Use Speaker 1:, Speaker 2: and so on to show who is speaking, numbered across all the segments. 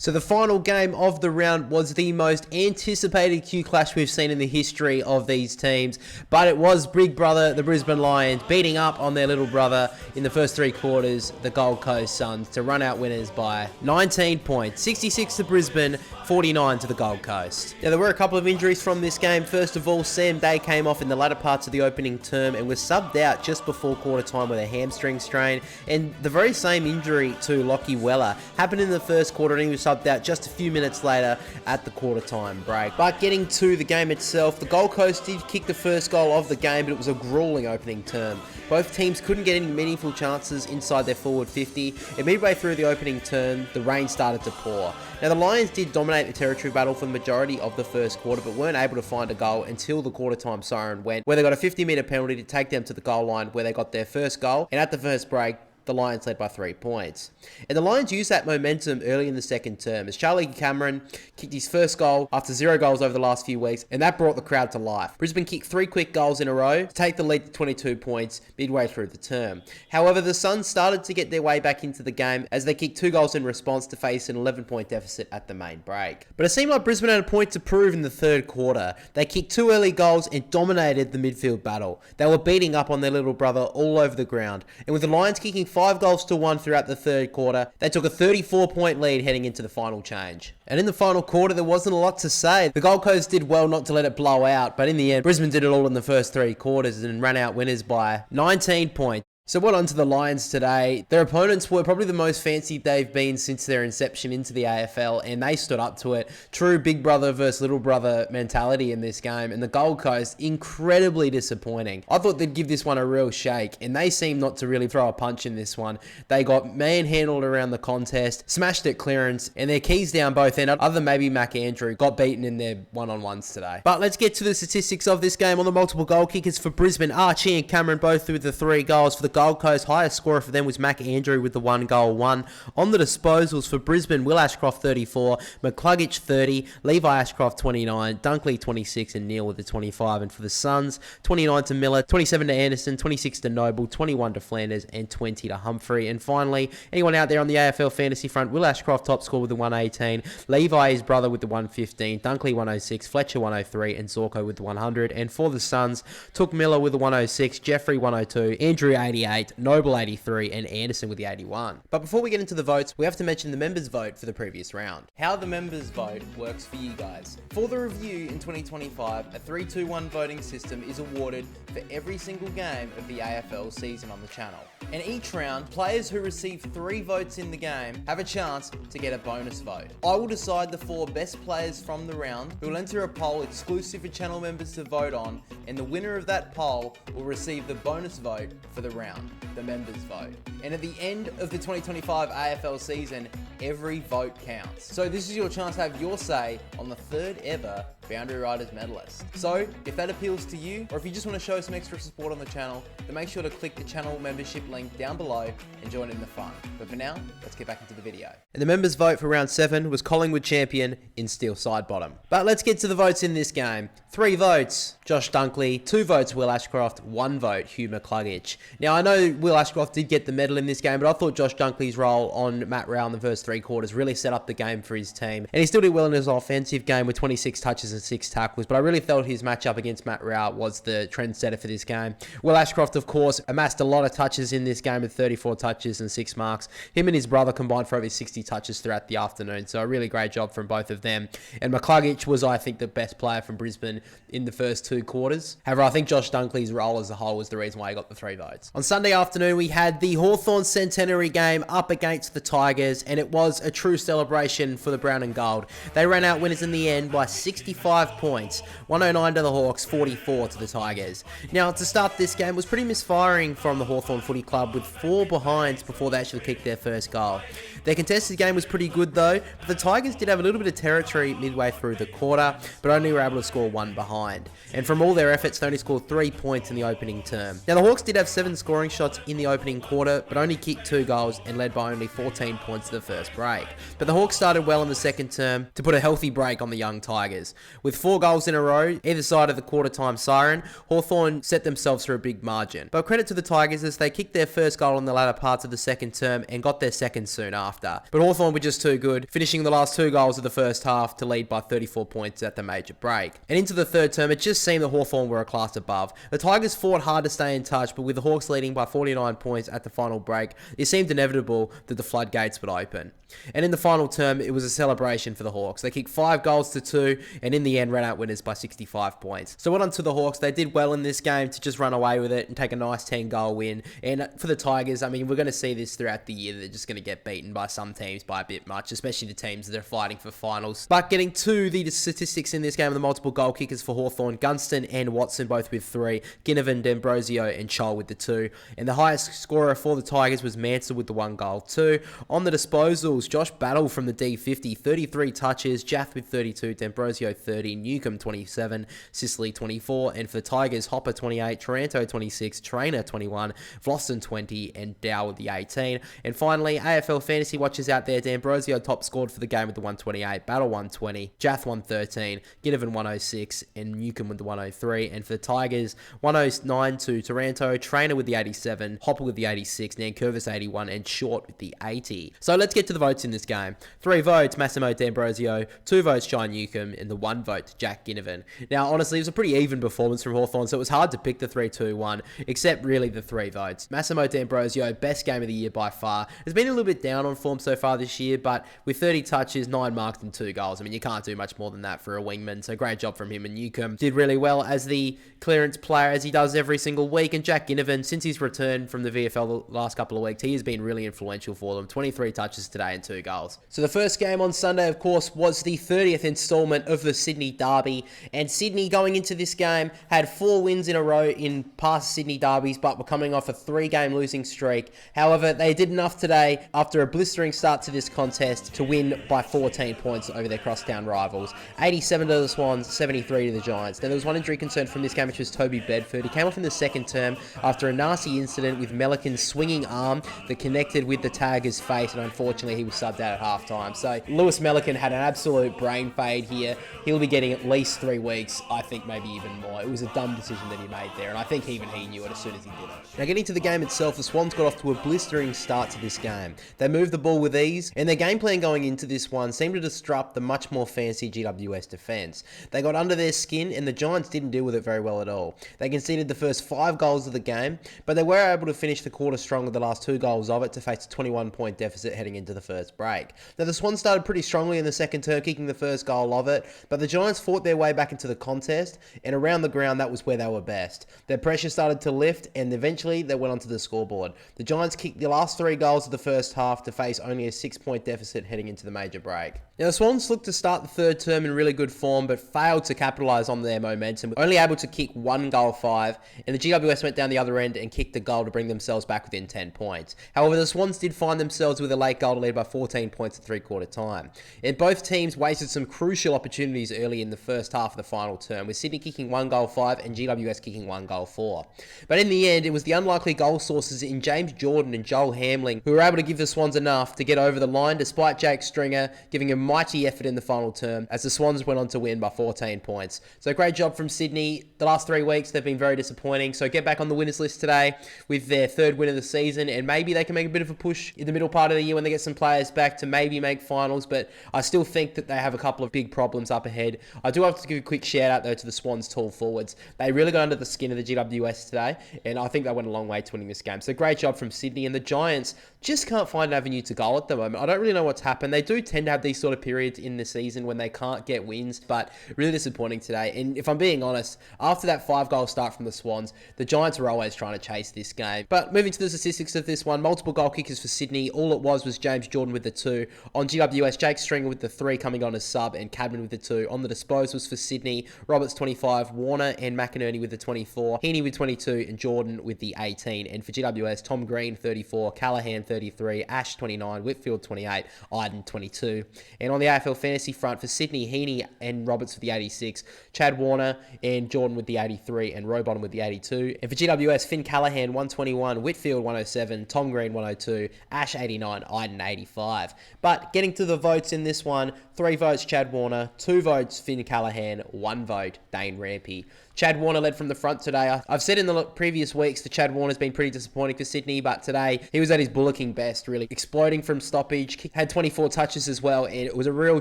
Speaker 1: So the final game of the round was the most anticipated Q clash we've seen in the history of these teams, but it was big brother, the Brisbane Lions, beating up on their little brother in the first three quarters, the Gold Coast Suns, to run out winners by 19 points, 66 to Brisbane, 49 to the Gold Coast. Now there were a couple of injuries from this game. First of all, Sam Day came off in the latter parts of the opening term and was subbed out just before quarter time with a hamstring strain, and the very same injury to Lockie Weller happened in the first quarter and he was subbed out just a few minutes later at the quarter time break. But getting to the game itself, the Gold Coast did kick the first goal of the game, but it was a grueling opening term. Both teams couldn't get any meaningful chances inside their forward 50, and midway through the opening term, the rain started to pour. Now the Lions did dominate the territory battle for the majority of the first quarter, but weren't able to find a goal until the quarter time siren went, where they got a 50-metre penalty to take them to the goal line, where they got their first goal, and at the first break, the Lions led by 3 points. And the Lions used that momentum early in the second term as Charlie Cameron kicked his first goal after 0 goals over the last few weeks, and that brought the crowd to life. Brisbane kicked 3 quick goals in a row to take the lead to 22 points midway through the term. However, the Suns started to get their way back into the game as they kicked 2 goals in response to face an 11-point deficit at the main break. But it seemed like Brisbane had a point to prove in the third quarter. They kicked 2 early goals and dominated the midfield battle. They were beating up on their little brother all over the ground, and with the Lions kicking 5 goals to 1 throughout the third quarter, they took a 34-point lead heading into the final change. And in the final quarter, there wasn't a lot to say. The Gold Coast did well not to let it blow out, but in the end, Brisbane did it all in the first 3 quarters and ran out winners by 19 points. So what on to the Lions today? Their opponents were probably the most fancy they've been since their inception into the AFL, and they stood up to it. True big brother versus little brother mentality in this game, and the Gold Coast, incredibly disappointing. I thought they'd give this one a real shake, and they seemed not to really throw a punch in this one. They got manhandled around the contest, smashed at clearance, and their keys down both end, other than maybe Mac Andrew, got beaten in their one-on-ones today. But let's get to the statistics of this game. On the multiple goal kickers for Brisbane, Archie and Cameron both with the 3 goals. For the Gold Coast, highest scorer for them was Mac Andrew with the 1 goal won. On the disposals for Brisbane, Will Ashcroft 34, McCluggage 30, Levi Ashcroft 29, Dunkley 26, and Neil with the 25. And for the Suns, 29 to Miller, 27 to Anderson, 26 to Noble, 21 to Flanders, and 20 to Humphrey. And finally, anyone out there on the AFL fantasy front, Will Ashcroft top score with the 118, Levi his brother with the 115, Dunkley 106, Fletcher 103, and Zorko with the 100. And for the Suns, Took Miller with the 106, Jeffrey 102, Andrew 88, Noble 83, and Anderson with the 81. But before we get into the votes, we have to mention the members' vote for the previous round. How the members' vote works for you guys. For the review in 2025, a 3-2-1 voting system is awarded for every single game of the AFL season on the channel. And each round, players who receive 3 votes in the game have a chance to get a bonus vote. I will decide the 4 best players from the round, who will enter a poll exclusive for channel members to vote on, and the winner of that poll will receive the bonus vote for the round, the members' vote. And at the end of the 2025 AFL season, every vote counts. So this is your chance to have your say on the 3rd ever Boundary Riders medalist. So if that appeals to you, or if you just want to show some extra support on the channel, then make sure to click the channel membership link down below and join in the fun. But for now, let's get back into the video. And the members' vote for round 7 was Collingwood champion in Steel Side Bottom. But let's get to the votes in this game. 3 votes, Josh Dunkley, 2 votes, Will Ashcroft, 1 vote, Hugh McCluggage. Now I know Will Ashcroft did get the medal in this game, but I thought Josh Dunkley's role on Matt Rowell in the first 3 quarters really set up the game for his team. And he still did well in his offensive game with 26 touches and 6 tackles, but I really felt his matchup against Matt Rowell was the trendsetter for this game. Will Ashcroft, of course, amassed a lot of touches in this game with 34 touches and 6 marks. Him and his brother combined for over 60 touches throughout the afternoon, so a really great job from both of them. And McCluggage was, I think, the best player from Brisbane in the first 2 quarters. However, I think Josh Dunkley's role as a whole was the reason why he got the 3 votes. On Sunday afternoon, we had the Hawthorn centenary game up against the Tigers, and it was a true celebration for the Brown and Gold. They ran out winners in the end by 65 points, 109 to the Hawks, 44 to the Tigers. Now, to start this game was pretty misfiring from the Hawthorn Footy Club with 4 behinds before they actually kicked their first goal. Their contested game was pretty good though, but the Tigers did have a little bit of territory midway through the quarter, but only were able to score 1 behind. And from all their efforts, they only scored 3 points in the opening term. Now, the Hawks did have 7 scoring shots in the opening quarter, but only kicked 2 goals and led by only 14 points to the first break. But the Hawks started well in the second term to put a healthy break on the young Tigers. With 4 goals in a row, either side of the quarter time siren, Hawthorn set themselves for a big margin. But credit to the Tigers as they kicked their first goal in the latter parts of the second term and got their second soon after. after. But Hawthorn were just too good, finishing the last 2 goals of the first half to lead by 34 points at the major break. And into the third term, it just seemed that Hawthorn were a class above. The Tigers fought hard to stay in touch, but with the Hawks leading by 49 points at the final break, it seemed inevitable that the floodgates would open. And in the final term, it was a celebration for the Hawks. They kicked 5 goals to 2, and in the end ran out winners by 65 points. So well done to the Hawks. They did well in this game to just run away with it and take a nice 10-goal win. And for the Tigers, I mean, we're going to see this throughout the year. They're just going to get beaten by some teams by a bit much, especially the teams that are fighting for finals. But getting to the statistics in this game, the multiple goal kickers for Hawthorn, Gunston and Watson both with 3, Ginnivan, D'Ambrosio and Chol with the 2. And the highest scorer for the Tigers was Mansell with the 1 goal too. On the disposals, Josh Battle from the D50, 33 touches, Jath with 32, D'Ambrosio 30, Newcomb 27, Sicily 24, and for the Tigers, Hopper 28, Taranto 26, Trainer 21, Vlossen 20, and Dow with the 18. And finally, AFL fantasy watchers out there, D'Ambrosio top scored for the game with the 128, Battle 120, Jath 113, Ginnivan 106, and Newcomb with the 103. And for the Tigers, 109 to Taranto, Trainer with the 87, Hopper with the 86, Nankervis 81, and Short with the 80. So let's get to the votes in this game. 3 votes, Massimo D'Ambrosio, 2 votes, Shine Newcomb, and the 1 vote, Jack Ginnivan. Now, honestly, it was a pretty even performance from Hawthorn, so it was hard to pick the 3-2-1, except really the 3 votes. Massimo D'Ambrosio, best game of the year by far. Has been a little bit down on form so far this year, but with 30 touches, 9 marks and 2 goals, I mean, you can't do much more than that for a wingman, so great job from him. And Newcomb did really well as the clearance player, as he does every single week. And Jack Ginnivan, since he's returned from the VFL the last couple of weeks, he has been really influential for them. 23 touches today and 2 goals. So the first game on Sunday, of course, was the 30th installment of the Sydney Derby. And Sydney, going into this game, had 4 wins in a row in past Sydney Derbies, but were coming off a 3-game losing streak. However, they did enough today, after a blistering start to this contest, to win by 14 points over their crosstown rivals. 87 to the Swans, 73 to the Giants. Now, there was one injury concern from this game, which was Toby Bedford. He came off in the second term after a nasty incident with Melican's swinging arm that connected with the tagger's face, and unfortunately, he was subbed out at halftime. So Lewis Melican had an absolute brain fade here. He'll be getting at least 3 weeks, I think maybe even more. It was a dumb decision that he made there, and I think even he knew it as soon as he did it. Now, getting to the game itself, the Swans got off to a blistering start to this game. They moved the ball with ease, and their game plan going into this one seemed to disrupt the much more fancy GWS defence. They got under their skin, and the Giants didn't deal with it very well at all. They conceded the first 5 goals of the game, but they were able to finish the quarter strong with the last 2 goals of it to face a 21-point deficit heading into the first break. Now, the Swans started pretty strongly in the second term, kicking the first goal of it, but the Giants fought their way back into the contest, and around the ground, that was where they were best. Their pressure started to lift, and eventually they went onto the scoreboard. The Giants kicked the last 3 goals of the first half to face only a 6-point deficit heading into the major break. Now, the Swans looked to start the third term in really good form, but failed to capitalise on their momentum, only able to kick 1 goal 5, and the GWS went down the other end and kicked a goal to bring themselves back within 10 points. However, the Swans did find themselves with a late goal to lead by 14 points at 3-quarter time. And both teams wasted some crucial opportunities early in the first half of the final term, with Sydney kicking 1 goal 5 and GWS kicking 1 goal 4. But in the end, it was the unlikely goal sources in James Jordan and Joel Hamling who were able to give the Swans enough to get over the line, despite Jake Stringer giving a mighty effort in the final term, as the Swans went on to win by 14 points. So great job from Sydney. The last 3 weeks, they've been very disappointing. So get back on the winners list today with their 3rd win of the season, and maybe they can make a bit of a push in the middle part of the year when they get some players back to maybe make finals. But I still think that they have a couple of big problems up ahead. I do have to give a quick shout out though to the Swans tall forwards. They really got under the skin of the GWS today, and I think they went a long way to winning this game. So great job from Sydney. And the Giants just can't find an avenue to goal at the moment. I don't really know what's happened. They do tend to have these sort of periods in the season when they can't get wins, but really disappointing today. And if I'm being honest, after that 5-goal start from the Swans, the Giants were always trying to chase this game. But moving to the statistics of this one, multiple goal kickers for Sydney. All it was James Jordan with the 2. On GWS, Jake Stringer with the 3 coming on as sub, and Cadman with the 2. On the disposals for Sydney, Roberts 25, Warner and McInerney with the 24, Heaney with 22, and Jordan with the 18. And for GWS, Tom Green 34, Callahan 33, Ash 29, Whitfield 28, Iden 22. And on the AFL fantasy front for Sydney, Heaney and Roberts with the 86, Chad Warner and Jordan with the 83, and Robon with the 82. And for GWS, Finn Callahan 121, Whitfield 107, Tom Green 102, Ash 89, Iden 85. But getting to the votes in this one, 3 votes Chad Warner, 2 votes Finn Callahan, 1 vote Dane Rampy. Chad Warner led from the front today. I've said in the previous weeks that Chad Warner's been pretty disappointing for Sydney, but today he was at his bullocking best, really exploding from stoppage, had 24 touches as well, and it was a real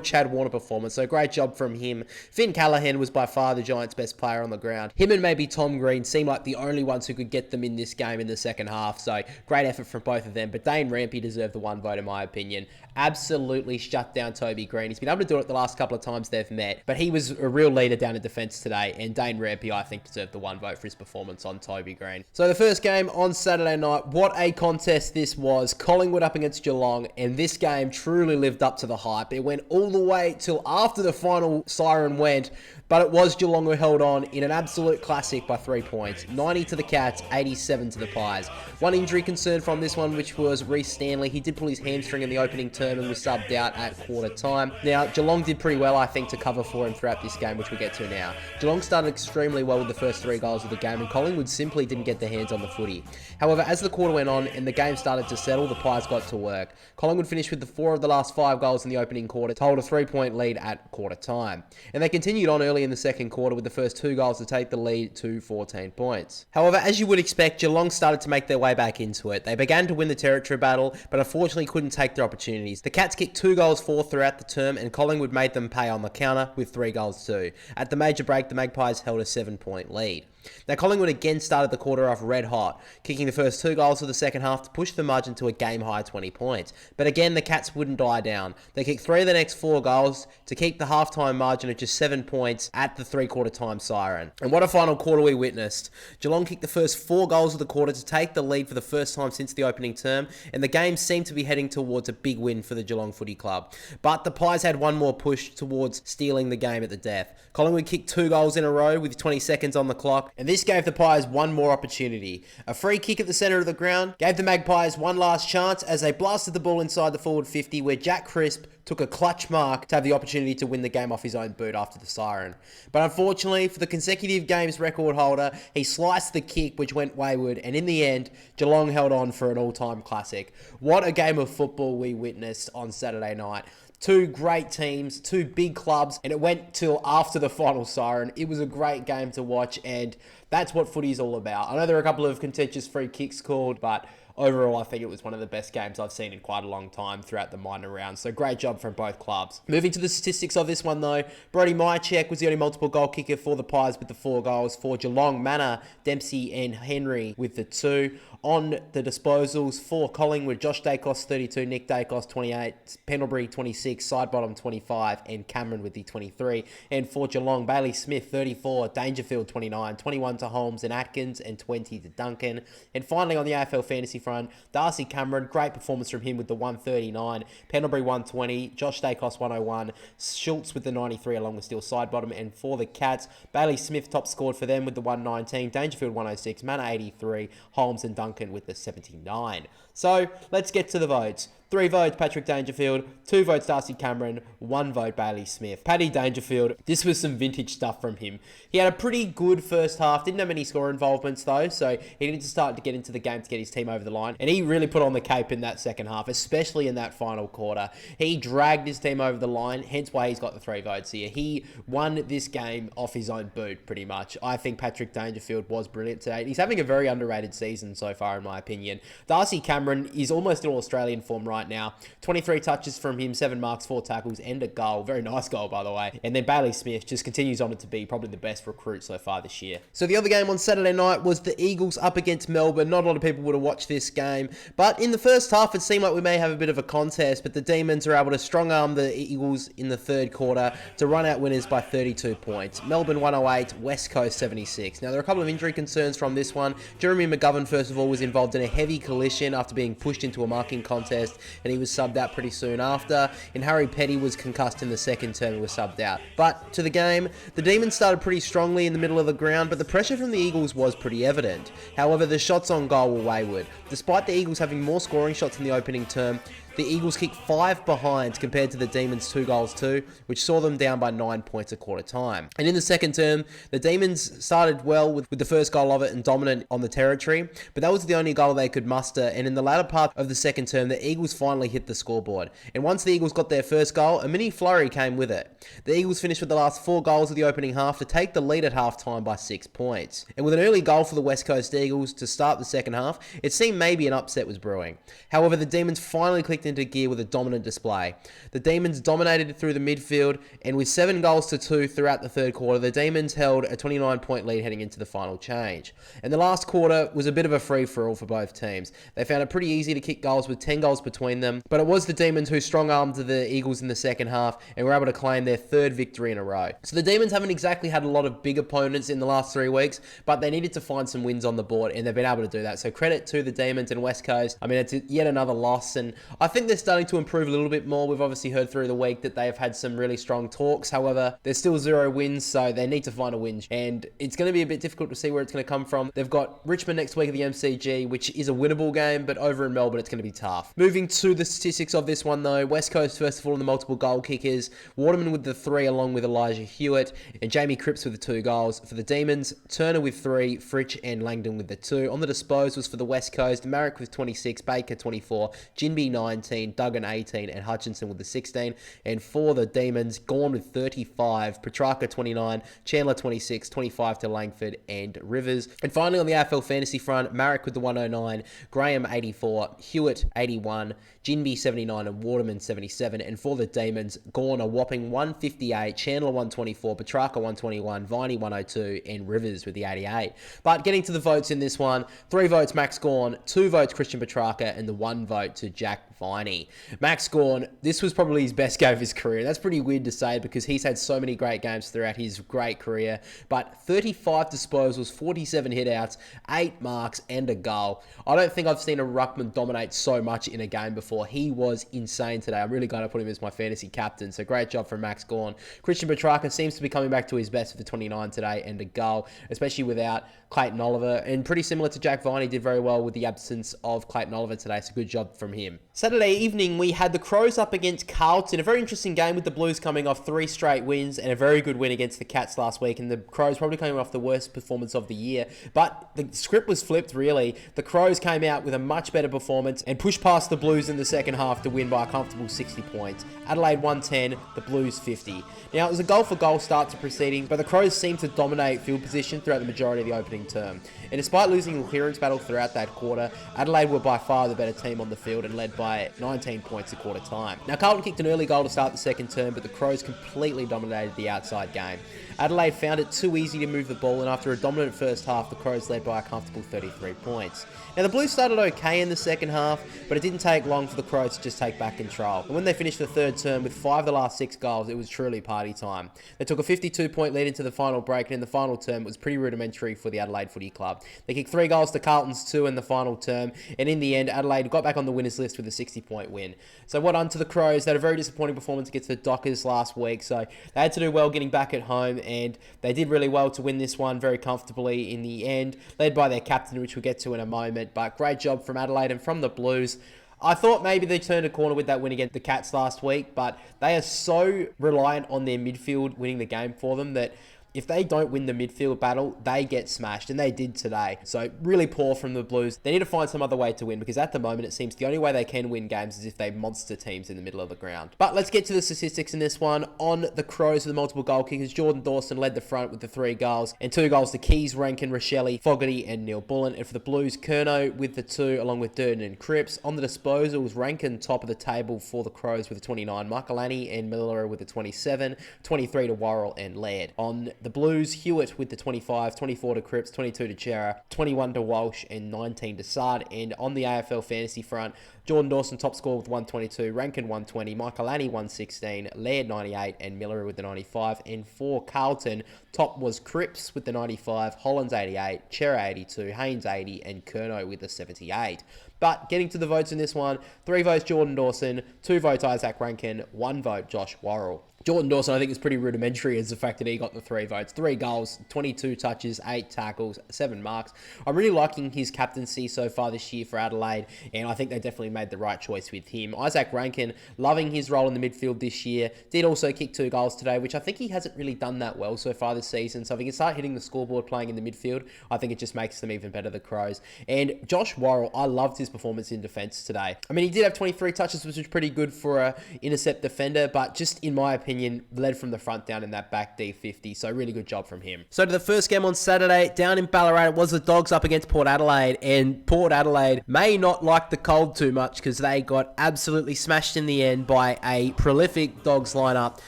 Speaker 1: Chad Warner performance, so great job from him. Finn Callaghan was by far the Giants' best player on the ground. Him and maybe Tom Green seemed like the only ones who could get them in this game in the second half, so great effort from both of them, but Dane Rampy deserved the 1 vote in my opinion. Absolutely shut down Toby Green. He's been able to do it the last couple of times they've met, but he was a real leader down in defence today, and Dane Rampy, I think, deserved the 1 vote for his performance on Toby Green. So the first game on Saturday night, what a contest this was. Collingwood up against Geelong, and this game truly lived up to the hype. It went all the way till after the final siren went, but it was Geelong who held on in an absolute classic by 3 points. 90 to the Cats, 87 to the Pies. One injury concern from this one, which was Reece Stanley. He did pull his hamstring in the opening term and was subbed out at quarter time. Now, Geelong did pretty well, I think, to cover for him throughout this game, which we'll get to now. Geelong started extremely well with the first 3 goals of the game, and Collingwood simply didn't get their hands on the footy. However, as the quarter went on and the game started to settle, the Pies got to work. Collingwood finished with the 4 of the last 5 goals in the opening quarter to hold a 3-point lead at quarter time. And they continued on early in the second quarter with the first 2 goals to take the lead to 14 points. However, as you would expect, Geelong started to make their way back into it. They began to win the territory battle, but unfortunately couldn't take their opportunities. The Cats kicked 2 goals for throughout the term, and Collingwood made them pay on the counter with 3 goals too. At the major break, the Magpies held a 7-point lead. Now, Collingwood again started the quarter off red hot, kicking the first 2 goals of the second half to push the margin to a game-high 20 points. But again, the Cats wouldn't die down. They kicked 3 of the next 4 goals to keep the halftime margin at just 7 points at the 3-quarter time siren. And what a final quarter we witnessed. Geelong kicked the first 4 goals of the quarter to take the lead for the first time since the opening term, and the game seemed to be heading towards a big win for the Geelong Footy Club. But the Pies had one more push towards stealing the game at the death. Collingwood kicked 2 goals in a row with 20 seconds on the clock, and this gave the Pies one more opportunity. A free kick at the centre of the ground gave the Magpies one last chance as they blasted the ball inside the forward 50, where Jack Crisp took a clutch mark to have the opportunity to win the game off his own boot after the siren. But unfortunately, for the consecutive games record holder, he sliced the kick which went wayward, and in the end, Geelong held on for an all-time classic. What a game of football we witnessed on Saturday night. 2 great teams, 2 big clubs, and it went till after the final siren. It was a great game to watch, and that's what footy is all about. I know there are a couple of contentious free kicks called, but overall, I think it was one of the best games I've seen in quite a long time throughout the minor rounds. So great job from both clubs. Moving to the statistics of this one though, Brody Mychek was the only multiple goal kicker for the Pies with the 4 goals. For Geelong, Manor, Dempsey and Henry with the 2. On the disposals for Collingwood, Josh Dacos 32, Nick Dacos 28, Pendlebury 26, Sidebottom 25, and Cameron with the 23. And for Geelong, Bailey Smith 34, Dangerfield 29, 21 to Holmes and Atkins, and 20 to Duncan. And finally on the AFL fantasy front, Darcy Cameron, great performance from him with the 139, Pendlebury 120, Josh Dacos 101, Schultz with the 93 along with Steele Sidebottom. And for the Cats, Bailey Smith top scored for them with the 119, Dangerfield 106, Manor 83, Holmes and Duncan with the 79. So let's get to the votes. 3 votes Patrick Dangerfield, 2 votes Darcy Cameron, 1 vote Bailey Smith. Paddy Dangerfield, this was some vintage stuff from him. He had a pretty good first half, didn't have any score involvements though, so he needed to start to get into the game to get his team over the line, and he really put on the cape in that second half, especially in that final quarter. He dragged his team over the line, hence why he's got the 3 votes here. He won this game off his own boot, pretty much. I think Patrick Dangerfield was brilliant today. He's having a very underrated season so far, in my opinion. Darcy Cameron is almost in Australian form right now. 23 touches from him, 7 marks, 4 tackles, and a goal. Very nice goal, by the way. And then Bailey Smith just continues on to be probably the best recruit so far this year. So the other game on Saturday night was the Eagles up against Melbourne. Not a lot of people would have watched this game, but in the first half, it seemed like we may have a bit of a contest, but the Demons are able to strong-arm the Eagles in the third quarter to run out winners by 32 points. Melbourne 108, West Coast 76. Now, there are a couple of injury concerns from this one. Jeremy McGovern, first of all, was involved in a heavy collision after being pushed into a marking contest, and he was subbed out pretty soon after. And Harry Petty was concussed in the second term and was subbed out. But to the game, the Demons started pretty strongly in the middle of the ground, but the pressure from the Eagles was pretty evident. However, the shots on goal were wayward. Despite the Eagles having more scoring shots in the opening term, the Eagles kicked 5 behind compared to the Demons 2 goals too, which saw them down by 9 points at quarter time. And in the second term, the Demons started well with the first goal of it and dominant on the territory, but that was the only goal they could muster. And in the latter part of the second term, the Eagles finally hit the scoreboard. And once the Eagles got their first goal, a mini flurry came with it. The Eagles finished with the last 4 goals of the opening half to take the lead at halftime by 6 points. And with an early goal for the West Coast Eagles to start the second half, it seemed maybe an upset was brewing. However, the Demons finally clicked into gear with a dominant display. The Demons dominated through the midfield, and with 7 goals to 2 throughout the third quarter, the Demons held a 29-point lead heading into the final change. And the last quarter was a bit of a free-for-all for both teams. They found it pretty easy to kick goals with 10 goals between them, but it was the Demons who strong-armed the Eagles in the second half and were able to claim their 3rd victory in a row. So the Demons haven't exactly had a lot of big opponents in the last 3 weeks, but they needed to find some wins on the board, and they've been able to do that. So credit to the Demons and West Coast. I mean, it's yet another loss, and I think they're starting to improve a little bit more. We've obviously heard through the week that they have had some really strong talks. However, there's still 0 wins, so they need to find a win, and it's going to be a bit difficult to see where it's going to come from. They've got Richmond next week at the MCG, which is a winnable game, but over in Melbourne, it's going to be tough. Moving to the statistics of this one, though, West Coast, first of all, in the multiple goal kickers, Waterman with the 3, along with Elijah Hewitt, and Jamie Cripps with the 2 goals. For the Demons, Turner with 3, Fritsch and Langdon with the 2. On the disposals for the West Coast, Marek with 26, Baker 24, Jinby 19, Duggan 18, and Hutchinson with the 16. And for the Demons, Gawn with 35, Petrarca 29, Chandler 26, 25 to Langford and Rivers. And finally, on the AFL fantasy front, Marek with the 109, Graham 84, Hewitt 81, Jinby 79, and Waterman 77. And for the Demons, Gawn a whopping 158, Chandler 124, Petrarca 121, Viney 102, and Rivers with the 88. But getting to the votes in this one, 3 votes Max Gawn, 2 votes Christian Petrarca, and the 1 vote to Jack Viney. Max Gawn, this was probably his best game of his career. That's pretty weird to say because he's had so many great games throughout his great career, but 35 disposals, 47 hitouts, 8 marks, and a goal. I don't think I've seen a ruckman dominate so much in a game before. He was insane today. I'm really glad I put him as my fantasy captain, so great job from Max Gawn. Christian Petrarca seems to be coming back to his best with the 29 today and a goal, especially without Clayton Oliver, and pretty similar to Jack Viney, did very well with the absence of Clayton Oliver today, so good job from him. Saturday evening, we had the Crows up against Carlton, a very interesting game with the Blues coming off 3 straight wins and a very good win against the Cats last week, and the Crows probably coming off the worst performance of the year, but the script was flipped really. The Crows came out with a much better performance and pushed past the Blues in the second half to win by a comfortable 60 points. Adelaide 110, the Blues 50. Now, it was a goal-for-goal start to proceeding, but the Crows seemed to dominate field position throughout the majority of the opening term. And despite losing the clearance battle throughout that quarter, Adelaide were by far the better team on the field and led by 19 points at quarter time. Now, Carlton kicked an early goal to start the second term, but the Crows completely dominated the outside game. Adelaide found it too easy to move the ball, and after a dominant first half, the Crows led by a comfortable 33 points. Now, the Blues started okay in the second half, but it didn't take long for the Crows to just take back control. And when they finished the third term with 5 of the last 6 goals, it was truly party time. They took a 52-point lead into the final break, and in the final term, it was pretty rudimentary for the Adelaide Footy Club. They kicked 3 goals to Carlton's 2 in the final term, and in the end, Adelaide got back on the winners list with a 60-point win. So well done to the Crows. They had a very disappointing performance against the Dockers last week, so they had to do well getting back at home, and they did really well to win this one very comfortably in the end, led by their captain, which we'll get to in a moment. But great job from Adelaide and from the Blues. I thought maybe they turned a corner with that win against the Cats last week, but they are so reliant on their midfield winning the game for them that if they don't win the midfield battle, they get smashed, and they did today. So really poor from the Blues. They need to find some other way to win, because at the moment it seems the only way they can win games is if they monster teams in the middle of the ground. But let's get to the statistics in this one. On the Crows with the multiple goal kickers, Jordan Dawson led the front with the 3 goals, and 2 goals to Keys, Rankin, Rochelle, Fogarty, and Neil Bullen. And for the Blues, Curnow with the 2, along with Durden and Cripps. On the disposals, Rankin top of the table for the Crows with the 29, Michaelani and Miller with the 27, 23 to Worrell and Laird. On the Blues, Hewitt with the 25, 24 to Cripps, 22 to Chera, 21 to Walsh, and 19 to Sard. And on the AFL fantasy front, Jordan Dawson top score with 122, Rankin 120, Michaelani 116, Laird 98, and Miller with the 95. And for Carlton, top was Cripps with the 95, Hollands 88, Chera 82, Haynes 80, and Curnow with the 78. But getting to the votes in this one, 3 votes Jordan Dawson, 2 votes Isaac Rankin, 1 vote Josh Worrell. Jordan Dawson, I think, is pretty rudimentary as the fact that he got the 3 votes. 3 goals, 22 touches, 8 tackles, 7 marks. I'm really liking his captaincy so far this year for Adelaide, and I think they definitely made the right choice with him. Isaac Rankin, loving his role in the midfield this year, did also kick 2 goals today, which I think he hasn't really done that well so far this season. So if he can start hitting the scoreboard playing in the midfield, I think it just makes them even better, the Crows. And Josh Worrell, I loved his performance in defence today. I mean, he did have 23 touches, which was pretty good for a intercept defender, but just in my opinion, led from the front down in that back D50, so really good job from him. So to the first game on Saturday, down in Ballarat, it was the Dogs up against Port Adelaide, and Port Adelaide may not like the cold too much because they got absolutely smashed in the end by a prolific Dogs lineup,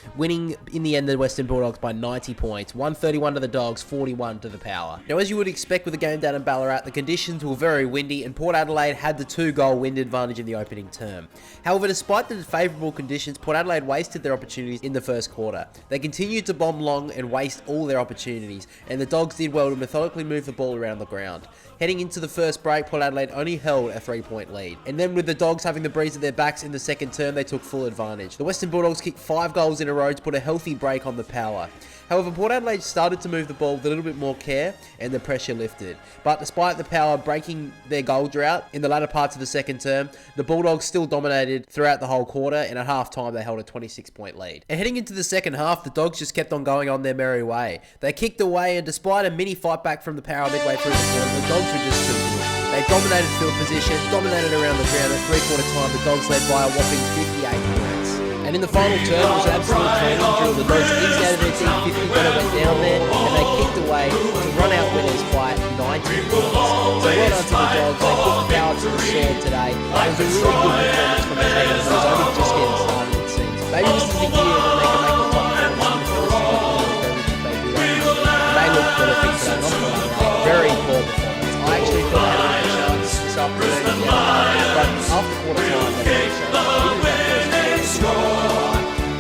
Speaker 1: winning in the end the Western Bulldogs by 90 points, 131 to the Dogs, 41 to the Power. Now, as you would expect with a game down in Ballarat, the conditions were very windy, and Port Adelaide had the 2-goal wind advantage in the opening term. However, despite the favourable conditions, Port Adelaide wasted their opportunities in the first quarter. They continued to bomb long and waste all their opportunities, and the Dogs did well to methodically move the ball around the ground. Heading into the first break, Port Adelaide only held a 3-point lead. And then with the Dogs having the breeze at their backs in the second term, they took full advantage. The Western Bulldogs kicked 5 goals in a row to put a healthy break on the Power. However, Port Adelaide started to move the ball with a little bit more care and the pressure lifted. But despite the Power breaking their goal drought in the latter parts of the second term, the Bulldogs still dominated throughout the whole quarter, and at half-time they held a 26-point lead. And heading into the second half, the Dogs just kept on going on their merry way. They kicked away, and despite a mini fight back from the Power midway through the quarter, the Dogs were just too good. They dominated field position, dominated around the ground. At three-quarter time, the Dogs led by a whopping 58 points. And in the final term, it was an absolute training drill. The Dogs eased out of their D50 when it went down there, and they kicked away to run out winners by 90 points. So well done to the Dogs. They put the Power to the sword today. It was a really good performance from the team, and it was only just getting started, it seems. Maybe this is the year that they can make the top performance in the first time if they do that. They look perfect today, not bad. Very poor performance. I actually thought they had a chance this afternoon, but after quarter time, they had a chance.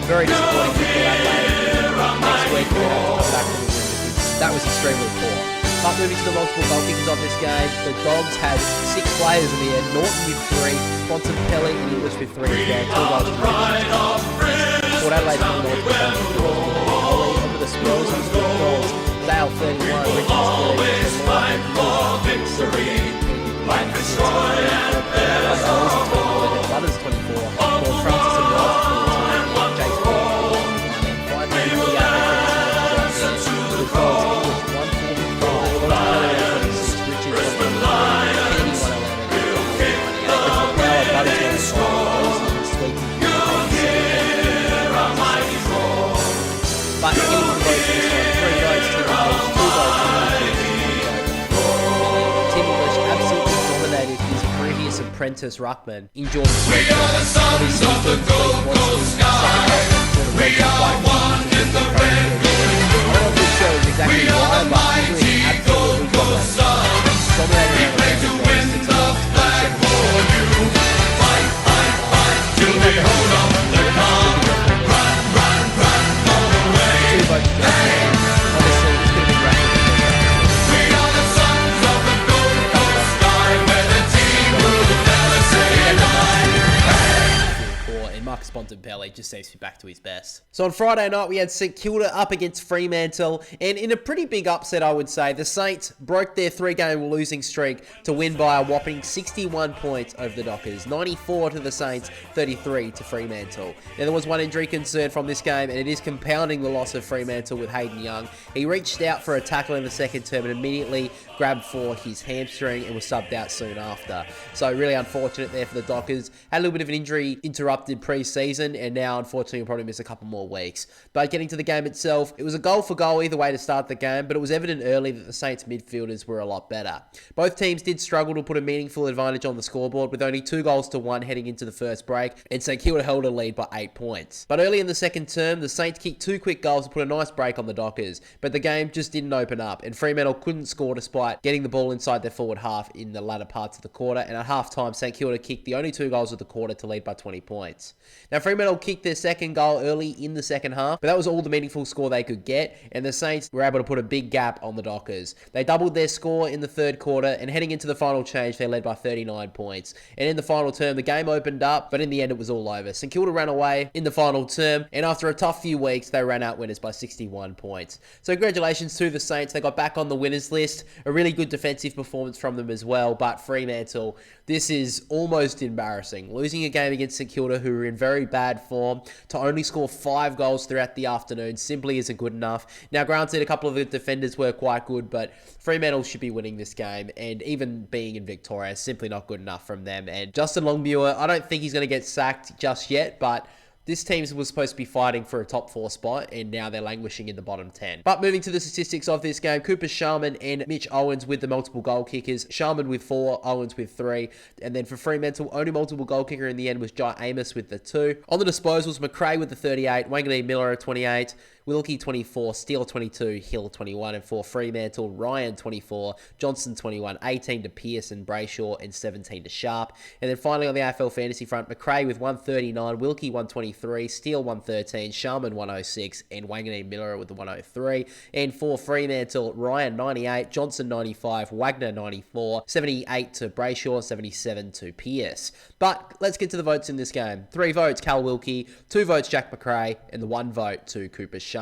Speaker 1: Very disappointing for Adelaide. Next week, we're going to come back to the win because that was extremely poor. But moving to the multiple goal kickers of this game, the Dogs had 6 players in the end. Norton with 3, Bontempelli and English with 3 as well. 2 goals to Richmond. Port Adelaide had the multiple goal kickers. Ollie over the Swans with 4 goals. Dale 31, Richmond 30, Like destroy and Butters 24, Paul Francis and White 22, Jace Paul 5 the Dogs, English 145, 26, Richards 111, Kennedy 111, the Power, Butters 112, Wilson Sweet 87. But getting the votes this one, 3 votes, 2 votes, 2 votes, 1 vote. Tim English absolutely dominated his previous apprentice ruckman in Jordan Smith.
Speaker 2: We are the sons of the Gold Sky. We are one in the red
Speaker 1: exactly
Speaker 2: we are the mighty Gold Stars. We play to win the flag for you. Fight, fight, fight till we hold up the calm. Run, run, run all the way. Hey, we are the sons of the Gold Sky, where the team will never say goodbye.
Speaker 1: And Marcus Bontempelli just seems to be back to his best. So on Friday night, we had St Kilda up against Fremantle, and in a pretty big upset, I would say, the Saints broke their 3-game losing streak to win by a whopping 61 points over the Dockers. 94 to the Saints, 33 to Fremantle. Now, there was one injury concern from this game, and it is compounding the loss of Fremantle with Hayden Young. He reached out for a tackle in the second term and immediately grabbed for his hamstring and was subbed out soon after. So really unfortunate there for the Dockers. Had a little bit of an injury interrupted pre-season, and now unfortunately will probably miss a couple more weeks. But getting to the game itself, it was a goal for goal either way to start the game, but it was evident early that the Saints midfielders were a lot better. Both teams did struggle to put a meaningful advantage on the scoreboard with only 2 goals to 1 heading into the first break, and St Kilda held a lead by 8 points. But early in the second term, the Saints kicked 2 quick goals to put a nice break on the Dockers, but the game just didn't open up, and Fremantle couldn't score despite getting the ball inside their forward half in the latter parts of the quarter, and at half-time, St Kilda kicked the only 2 goals of the quarter to lead by 20 points. Now, Fremantle kicked their second goal early in the second half, but that was all the meaningful score they could get, and the Saints were able to put a big gap on the Dockers. They doubled their score in the third quarter, and heading into the final change, they led by 39 points. And in the final term, the game opened up, but in the end, it was all over. St Kilda ran away in the final term, and after a tough few weeks, they ran out winners by 61 points. So congratulations to the Saints. They got back on the winners list. A really good defensive performance from them as well, but Fremantle, this is almost embarrassing. Losing a game against St Kilda, who are in very bad form, to only score 5 goals throughout the afternoon simply isn't good enough. Now, granted, a couple of the defenders were quite good, but Fremantle should be winning this game, and even being in Victoria is simply not good enough from them. And Justin Longmuir, I don't think he's going to get sacked just yet, but this team was supposed to be fighting for a top 4 spot, and now they're languishing in the bottom 10. But moving to the statistics of this game, Cooper Sharman and Mitch Owens with the multiple goal kickers. Sharman with 4, Owens with 3. And then for Fremantle, only multiple goal kicker in the end was Jai Amos with the 2. On the disposals, McRae with the 38, Wanganeen Miller at 28, Wilkie 24, Steele 22, Hill 21, and for Fremantle, Ryan 24, Johnson 21, 18 to Pearce and Brayshaw, and 17 to Sharp. And then finally on the AFL fantasy front, McRae with 139, Wilkie 123, Steele 113, Sharman 106, and Wanganeen Miller with the 103. And for Fremantle, Ryan 98, Johnson 95, Wagner 94, 78 to Brayshaw, 77 to Pearce. But let's get to the votes in this game. 3 votes, Cal Wilkie, 2 votes, Jack McRae, and the 1 vote to Cooper Sharman.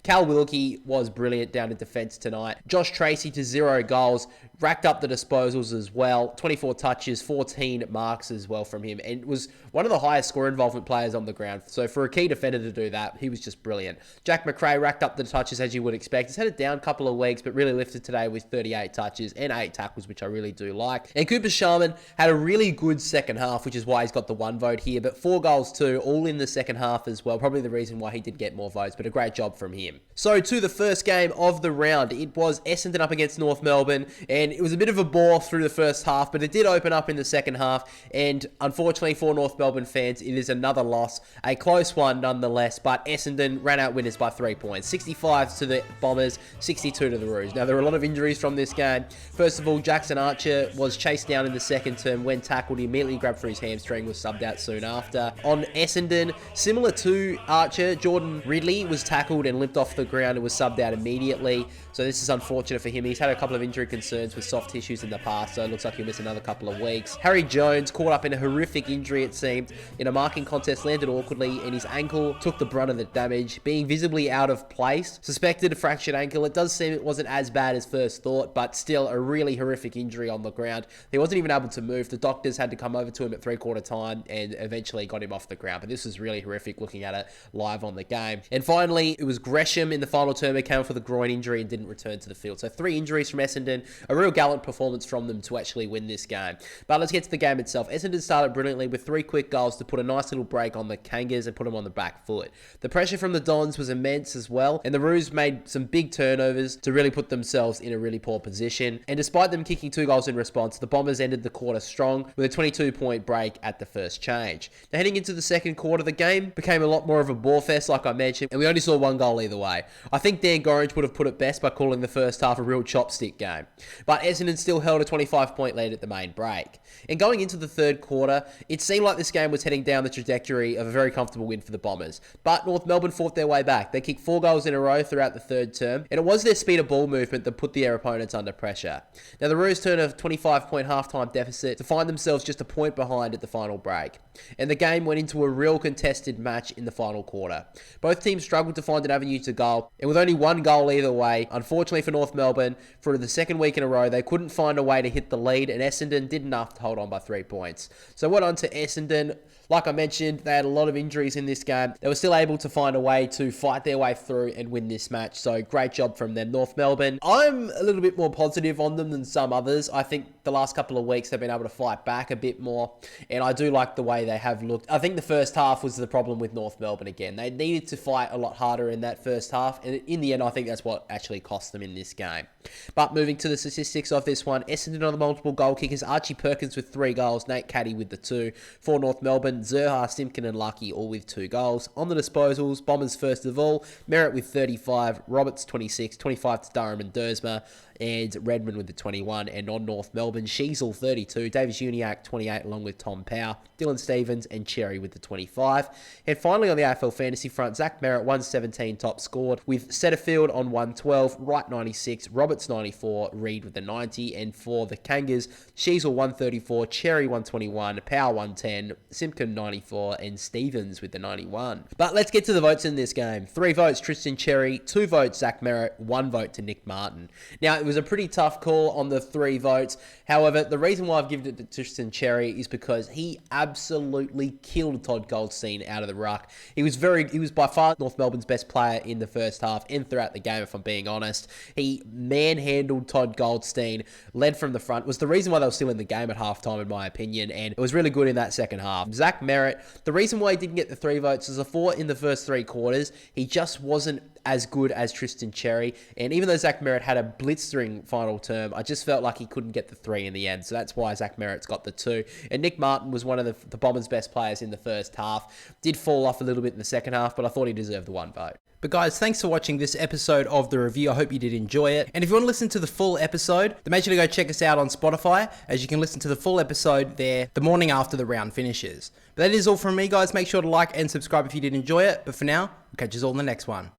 Speaker 1: Cal Wilkie was brilliant down in defence tonight. Josh Tracy to 0 goals, racked up the disposals as well. 24 touches, 14 marks as well from him, and was one of the highest score involvement players on the ground. So for a key defender to do that, he was just brilliant. Jack McRae racked up the touches as you would expect. He's had it down a couple of weeks, but really lifted today with 38 touches and 8 tackles, which I really do like. And Cooper Sharman had a really good second half, which is why he's got the 1 vote here, but 4 goals too, all in the second half as well. Probably the reason why he did get more votes, but a great job from him. So to the first game of the round, it was Essendon up against North Melbourne, and it was a bit of a bore through the first half, but it did open up in the second half, and unfortunately for North Melbourne fans, it is another loss, a close one nonetheless, but Essendon ran out winners by 3 points, 65 to the Bombers, 62 to the Roos. Now, there were a lot of injuries from this game. First of all, Jackson Archer was chased down in the second term when tackled. He immediately grabbed for his hamstring, was subbed out soon after. On Essendon, similar to Archer, Jordan Ridley was tackled and limped off the ground and was subbed out immediately. So this is unfortunate for him. He's had a couple of injury concerns with soft tissues in the past, so it looks like he'll miss another couple of weeks. Harry Jones caught up in a horrific injury, it seemed, in a marking contest, landed awkwardly, and his ankle took the brunt of the damage, being visibly out of place. Suspected a fractured ankle. It does seem it wasn't as bad as first thought, but still a really horrific injury on the ground. He wasn't even able to move. The doctors had to come over to him at 3/4 time and eventually got him off the ground. But this was really horrific looking at it live on the game. And finally, it was Gresham in the final term who came for the groin injury and didn't return to the field. So 3 injuries from Essendon. A real gallant performance from them to actually win this game. But let's get to the game itself. Essendon started brilliantly with 3 quick goals to put a nice little break on the Kangas and put them on the back foot. The pressure from the Dons was immense as well, and the Roos made some big turnovers to really put themselves in a really poor position. And despite them kicking 2 goals in response, the Bombers ended the quarter strong with a 22-point break at the first change. Now heading into the second quarter, the game became a lot more of a bore fest, like I mentioned, and we only saw 1 goal either way. I think Dan Gorringe would have put it best by calling the first half a real chopstick game. But Essendon still held a 25-point lead at the main break. And going into the third quarter, it seemed like this game was heading down the trajectory of a very comfortable win for the Bombers. But North Melbourne fought their way back. They kicked 4 goals in a row throughout the third term, and it was their speed of ball movement that put their opponents under pressure. Now the Roos turned a 25-point halftime deficit to find themselves just a point behind at the final break. And the game went into a real contested match in the final quarter. Both teams struggled to find an avenue to goal, and with only 1 goal either way, unfortunately for North Melbourne, for the second week in a row, they couldn't find a way to hit the lead, and Essendon did enough to hold on by 3 points. So well done to Essendon. Like I mentioned, they had a lot of injuries in this game. They were still able to find a way to fight their way through and win this match. So great job from them. North Melbourne, I'm a little bit more positive on them than some others. I think the last couple of weeks they've been able to fight back a bit more, and I do like the way they have looked. I think the first half was the problem with North Melbourne again. They needed to fight a lot harder in that first half, and in the end I think that's what actually cost them in this game. But moving to the statistics of this one, Essendon on the multiple goal kickers, Archie Perkins with 3 goals, Nate Caddy with the 2. For North Melbourne, Zerha, Simpkin and Lucky all with 2 goals. On the disposals, Bombers first of all, Merritt with 35, Roberts 26, 25 to Durham and Dersma, and Redmond with the 21. And on North Melbourne, Sheasel 32, Davis Uniacke 28 along with Tom Power, Dylan Stevens and Cherry with the 25. And finally on the AFL fantasy front, Zach Merritt 117 top scored with Setterfield on 112, Wright 96, Roberts 94, Reid with the 90. And for the Kangas, Sheasel 134, Cherry 121, Power 110, Simpkin 94 and Stevens with the 91. But let's get to the votes in this game. 3 votes Tristan Cherry, 2 votes Zach Merritt, 1 vote to Nick Martin. Now it was a pretty tough call on the 3 votes. However, the reason why I've given it to Tristan Cherry is because he absolutely killed Todd Goldstein out of the ruck. He was by far North Melbourne's best player in the first half and throughout the game, if I'm being honest. He manhandled Todd Goldstein, led from the front, was the reason why they were still in the game at halftime in my opinion, and it was really good in that second half. Zach Merritt, the reason why he didn't get the 3 votes is I thought in the first 3 quarters, he just wasn't as good as Tristan Cherry, and even though Zach Merritt had a blistering final term, I just felt like he couldn't get the 3 in the end, so that's why Zach Merritt's got the 2. And Nick Martin was one of the Bombers' best players in the first half, did fall off a little bit in the second half, but I thought he deserved the 1 vote. But guys, thanks for watching this episode of the review. I hope you did enjoy it. And if you want to listen to the full episode, then make sure to go check us out on Spotify, as you can listen to the full episode there the morning after the round finishes. But that is all from me, guys. Make sure to like and subscribe if you did enjoy it. But for now, we'll catch you all in the next one.